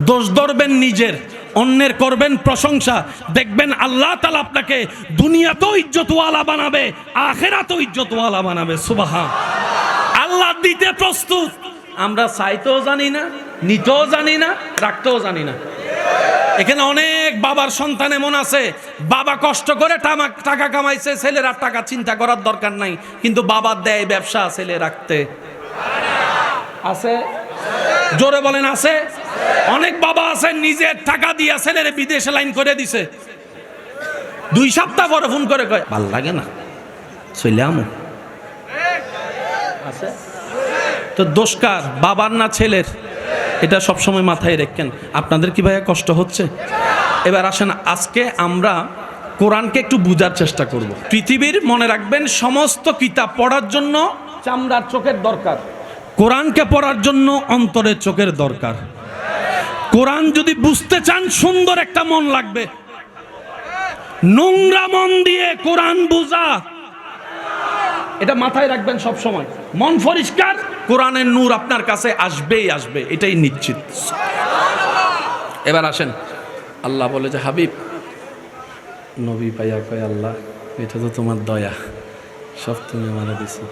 দোষ ধরবেন নিজের, অন্যের করবেন প্রশংসা, দেখবেন আল্লাহ তাআলা আপনাকে দুনিয়াতেও ইজ্জতওয়ালা বানাবে, আখিরাতেও ইজ্জতওয়ালা বানাবে। সুবহান আল্লাহ দিতে প্রস্তুত। আমরা চাইতেও জানি না, নিতেও জানি না, রাখতেও জানি না। এখানে অনেক বাবার সন্তান এমন আছে, বাবা কষ্ট করে টাকা কামাইছে, ছেলেরা টাকা চিন্তা করার দরকার নাই, কিন্তু বাবা দেয় ব্যবসা, ছেলে রাখতে আছে। জোরে বলেন আছে। অনেক বাবা আছে নিজের টাকা দিয়া ছেলের বিদেশে লাইন করে দিছে, 2 সপ্তাহ পরে ফোন করে কয় ভাল লাগে না, চলে আমো। আছে তো দোষ কার, বাবার না ছেলের? এটা সবসময় মাথায় রাখেন। আপনাদের কি ভাইয়া কষ্ট হচ্ছে? এবার আসেন, আজকে আমরা কোরআনকে একটু বুঝার চেষ্টা করব। পৃথিবীর মনে রাখবেন সমস্ত কিতাব পড়ার জন্য চামড়ার চোখের দরকার, কোরআনকে পড়ার জন্য অন্তরের চোখের দরকার। কোরআন যদি বুঝতে চান সুন্দর একটা মন লাগবে, নোংরা মন দিয়ে কোরআন বুঝা, এটা মাথায় রাখবেন সব সময়। মন পরিষ্কার, কোরআনের নূর আপনার কাছে আসবেই আসবে, এটাই নিশ্চিত। এবার আসেন, আল্লাহ বলে যে হাবিব, নবী পাইয়া কয় আল্লাহ এটা তো তোমার দয়া, সব তুমি মারা দিছো।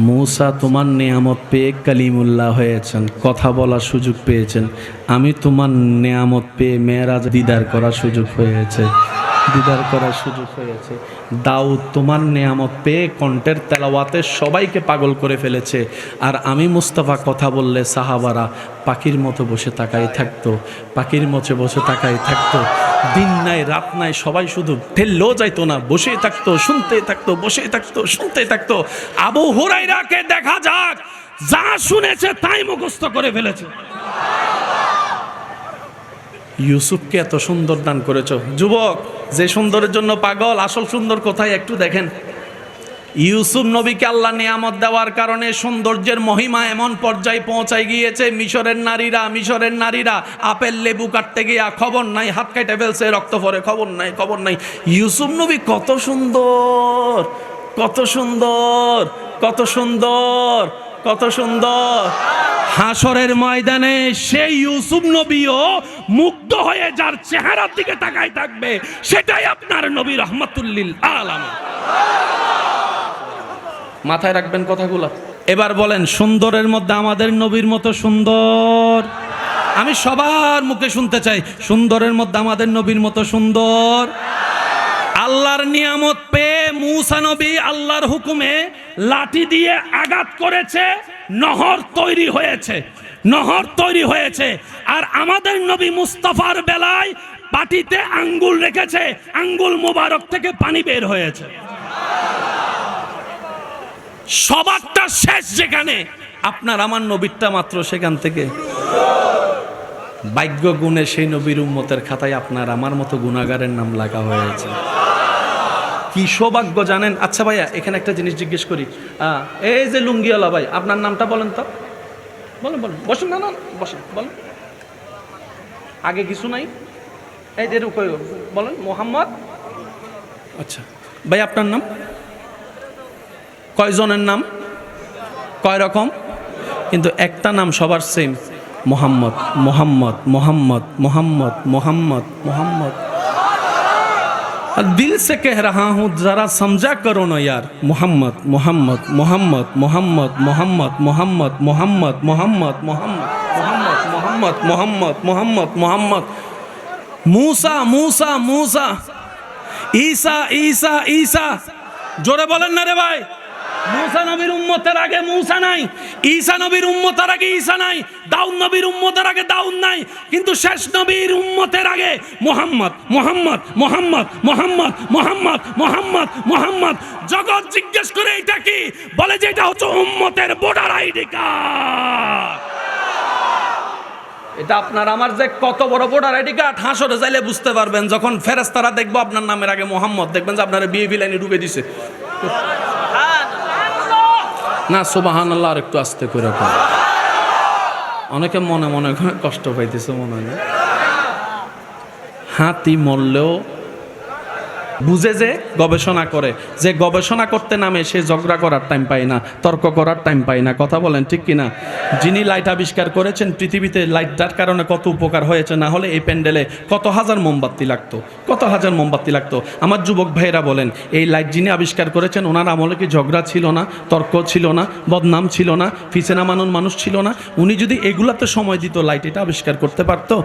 মূসা তোমার নেয়ামত পেয়ে কালিমুল্লাহ হয়েছেন, কথা বলার সুযোগ পেয়েছেন। আমি তোমার নেয়ামত পেয়ে মেয়েরাজ দিদার করার সুযোগ হয়েছে, দিদার করার সুযোগ হয়েছে। দাউদ তোমার নেয়ামত পেয়ে কণ্ঠের তেলাওয়াতে সবাইকে পাগল করে ফেলেছে। আর আমি মুস্তাফা কথা বললে সাহাবারা পাখির মতো বসে তাকাই থাকতো, পাখির মতো বসে তাকাই থাকতো। দিন নাই রাত নাই, সবাই শুধু ঠেললেও যাইতো না, বসেই থাকতো, শুনতে থাকতো, বসেই থাকতো, শুনতে থাকতো। আবু হুরায়রাকে দেখা যাক, যা শুনেছে তাই মুখস্থ করে ফেলেছে। ইউসুফকে এত সুন্দর দান করেছ। যুবক, যে সুন্দরের জন্য পাগল, আসল সুন্দর কোথায় একটু দেখেন। ইউসুফ নবীকে আল্লাহ নিয়ামত দেওয়ার কারণে সৌন্দর্যের মহিমা এমন পর্যায়ে পৌঁছায় গিয়েছে, মিশরের নারীরা আপেল লেবু কাটতে গিয়া খবর নাই, হাত কেটে ফেলছে, রক্ত পরে, খবর নাই, খবর নাই। ইউসুফ নবী কত সুন্দর, কত সুন্দর, কত সুন্দর, কত সুন্দর। হাসরের ময়দানে সেই ইউসুফ নবীও মুগ্ধ হয়ে যার চেহারার দিকে তাকায় থাকবে, সেটাই আপনার নবী রাহমাতুল লিল আলামিন। মাথায় রাখবেন কথাগুলো। এবার বলেন, সুন্দরের মধ্যে আমাদের নবীর মতো সুন্দর? আমি সবার মুখে শুনতে চাই, সুন্দরের মধ্যে আমাদের নবীর মতো সুন্দর? আল্লাহর নিয়ামত পেয়ে মূসা নবী আল্লাহর হুকুমে লাঠি দিয়ে আঘাত করেছে, নহর তৈরি হয়েছে, নহর তৈরি হয়েছে। আর আমাদের নবী মুস্তাফার বেলায় পাটিতে আঙ্গুল রেখেছে, আঙ্গুল মোবারক থেকে পানি বের হয়েছে। সবারটা শেষ যেখানে, আপনার আমার নবীরটা মাত্র সেখান থেকে। ভাগ্য গুণে সেই নবীর উম্মতের খাতায় আপনার আমার মতো গুনাহগারের নাম লেখা হয়েছে। কি সৌভাগ্য জানেন। আচ্ছা ভাইয়া, এখানে একটা জিনিস জিজ্ঞেস করি, এই যে লুঙ্গিওয়ালা ভাই, আপনার নামটা বলেন তো, বলেন বলেন, বসেন, না না বসেন, বলেন। আগে কিছু নাই, এই যে বলেন মোহাম্মদ। আচ্ছা ভাই, আপনার নাম? কয়জনের নাম, কয় রকম, কিন্তু একটা নাম সবার সেম, মোহাম্মদ, মোহাম্মদ, মোহাম্মদ, মোহাম্মদ, মোহাম্মদ, মোহাম্মদ। दिल से कह रहा हूँ जरा समझा करो ना यार, मोहम्मद, मोहम्मद, मोहम्मद, मोहम्मद, मोहम्मद, मोहम्मद, मोहम्मद, मोहम्मद, मोहम्मद, मोहम्मद, मोहम्मद, मोहम्मद, मोहम्मद, मूसा, मूसा, मूसा, ईसा, ईसा, ईसा। जोरे बोलें ना रे भाई। मूसा नबीर उम्मतेर आगे मूसा নাই, ঈসা নবীর উম্মতের আগে ঈসা নাই, দাউদ নবীর উম্মতের আগে দাউদ নাই, কিন্তু শেষ নবীর উম্মতের আগে মুহাম্মদ, মুহাম্মদ, মুহাম্মদ, মুহাম্মদ, মুহাম্মদ, মুহাম্মদ, মুহাম্মদ। জগৎ জিজ্ঞেস করে এটা কি, বলে যে এটা হচ্ছে উম্মতের ভোটার আইডি কার্ড। এটা আপনার আমার যে কত বড় ভোটার আইডি কার্ড, হাসরে যাইলে বুঝতে পারবেন। যখন ফেরেশতারা দেখবো আপনার নামের আগে মুহাম্মদ, দেখবেন যে আপনার বিএভি লাইনে ডুবে দিছে। না সুবহানাল্লাহ, আর একটু আস্তে করে কর। অনেকে মনে মনে কষ্ট পাইতেছে মনে হয়। হাতি মরলেও বুঝে যে গবেষণা করে, যে গবেষণা করতে নামে সে ঝগড়া করার টাইম পায় না, তর্ক করার টাইম পায় না। কথা বলেন ঠিক কিনা? যিনি লাইট আবিষ্কার করেছেন, পৃথিবীতে লাইটটার কারণে কত উপকার হয়েছে, না হলে এই প্যান্ডেলে কত হাজার মোমবাতি লাগতো, কত হাজার মোমবাতি লাগতো। আমার যুবক ভাইয়েরা বলেন, এই লাইট যিনি আবিষ্কার করেছেন ওনার আমলে কি ঝগড়া ছিল না, তর্ক ছিল না, বদনাম ছিল না, ফিসেনা মানুষ ছিল না? উনি যদি এগুলাতে সময় দিত লাইট এটা আবিষ্কার করতে পারতো।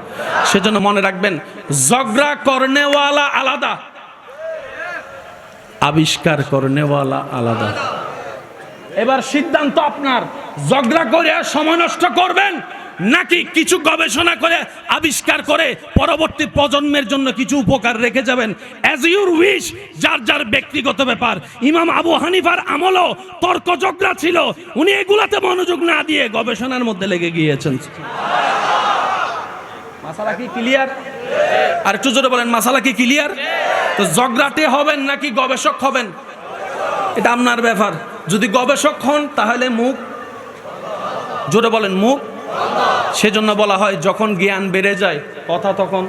সেজন্য মনে রাখবেন, ঝগড়া করনেওয়ালা আলাদা, আবিষ্কার করনেওয়ালা আলাদা। এবার সিদ্ধান্ত আপনার, ঝগড়া করে সময় নষ্ট করবেন নাকি কিছু গবেষণা করে আবিষ্কার করে পরবর্তী প্রজন্মের জন্য কিছু উপকার রেখে যাবেন। অ্যাজ ইউর উইশ, যার যার ব্যক্তিগত ব্যাপার। ইমাম আবু হানিফার আমলও তর্ক ঝগড়া ছিল, উনি এগুলাতে মনোযোগ না দিয়ে গবেষণার মধ্যে লেগে গিয়েছেন। মাসালা কি ক্লিয়ার? আর একটু জোরে বলেন, মাসালা কি ক্লিয়ার? তো ঝগড়াটে হবেন নাকি গবেষক হবেন, এটা আপনার ব্যাপার। যদি গবেষক হন তাহলে মুখ, জোরে বলেন মুখ। সেজন্য বলা হয় যখন জ্ঞান বেড়ে যায় কথা তখন